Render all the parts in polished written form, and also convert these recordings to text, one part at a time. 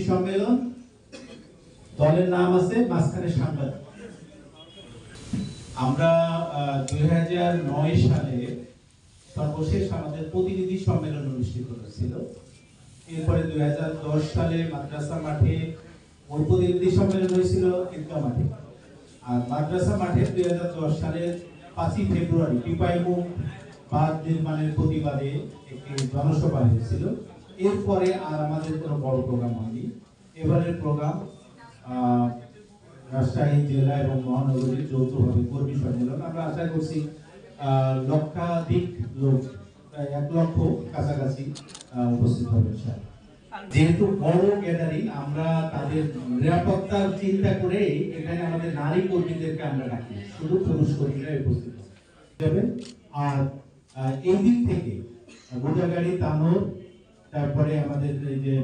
সম্মেলন দলের নাম আছে মাঝখানে সাংবাদিক। আমরা 2009 সালে সর্বশেষ আমাদের প্রতিনিধি সম্মেলন অনুষ্ঠিত হয়েছিল। এরপরে 2010 সালে মাদ্রাসা মাঠে ওই প্রতিনিধি সম্মেলন হয়েছিল ঈদগাহ মাঠে। আর মাদ্রাসা মাঠে 2010 সালের 5ই ফেব্রুয়ারি টিপাইমুখ বাঁধ নির্মাণের প্রতিবাদে একটি জনসভা হয়েছিল। এরপরে আর আমাদের কোনো বড় প্রোগ্রাম হয়নি। এবারের প্রোগ্রাম রাজশাহী জেলা এবং মহানগরীর যৌথভাবে কর্মী সম্মেলন। আমরা আশা করছি লক্ষাধিক লোক, প্রায় 1 লক্ষ কাছাকাছি উপস্থিত হবে। যেহেতু বড় গ্যাদারিং, আমরা তাদের নিরাপত্তার চিন্তা করে এখানে আমাদের নারী কর্মীদেরকে আমরা রাখি, শুধু পুরুষ কর্মীরা উপস্থিত হবে। আর এই দিক থেকে গোদাগাড়ি, তানোর, তারপরে আমাদের এই যে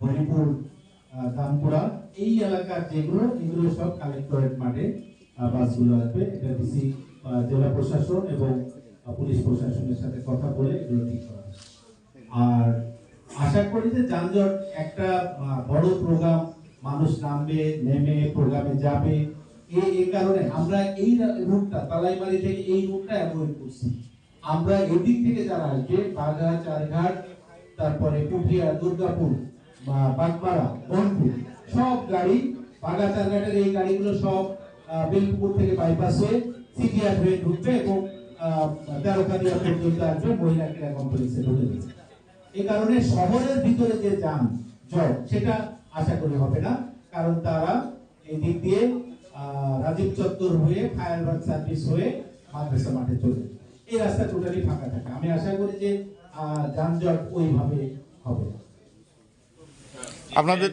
হরিপুর, দামপুরা, এই এলাকার এগুলো সব কালেক্টরেট মাঠে বাসগুলো আসবে। এটা ডিসি জেলা প্রশাসন এবং পুলিশ প্রশাসনের সাথে কথা বলে এগুলো ঠিক করা হবে। আর আশা করি যে যানজট একটা বড় প্রোগ্রাম, মানুষ নামবে, নেমে প্রোগ্রামে যাবে, এই কারণে আমরা এই রুটটা তালাইমারি থেকে এই রুটটা অ্যাভয়েড করছি। আমরা এদিক থেকে যারা আসবে বাগা, চারঘাট, তারপরে পুঠিয়া, দুর্গাপুর, বাগমারা, বনপুর, সব গাড়ি বাগা চারঘাটের এই গাড়িগুলো সব বেলপুকুর থেকে বাইপাস হয়ে সিটিআর হয়ে ঢুকবে এবং তেরোখাদিয়া পর্যন্ত আসবে, মহিলা ক্রীড়া কমপ্লেক্সে ঢুকে যাবে। এই কারণে শহরের ভিতরে যে যানজট সেটা আশা করি হবে না, কারণ তারা এই দিক দিয়ে রাজীব চত্বর হয়ে ফায়ারবার্ক সার্ভিস হয়ে মাদ্রাসা মাঠে চলে, এই রাস্তা টোটালি ফাঁকা থাকে। আমি আশা করি যে যানজট ওইভাবে হবে। আপনাদের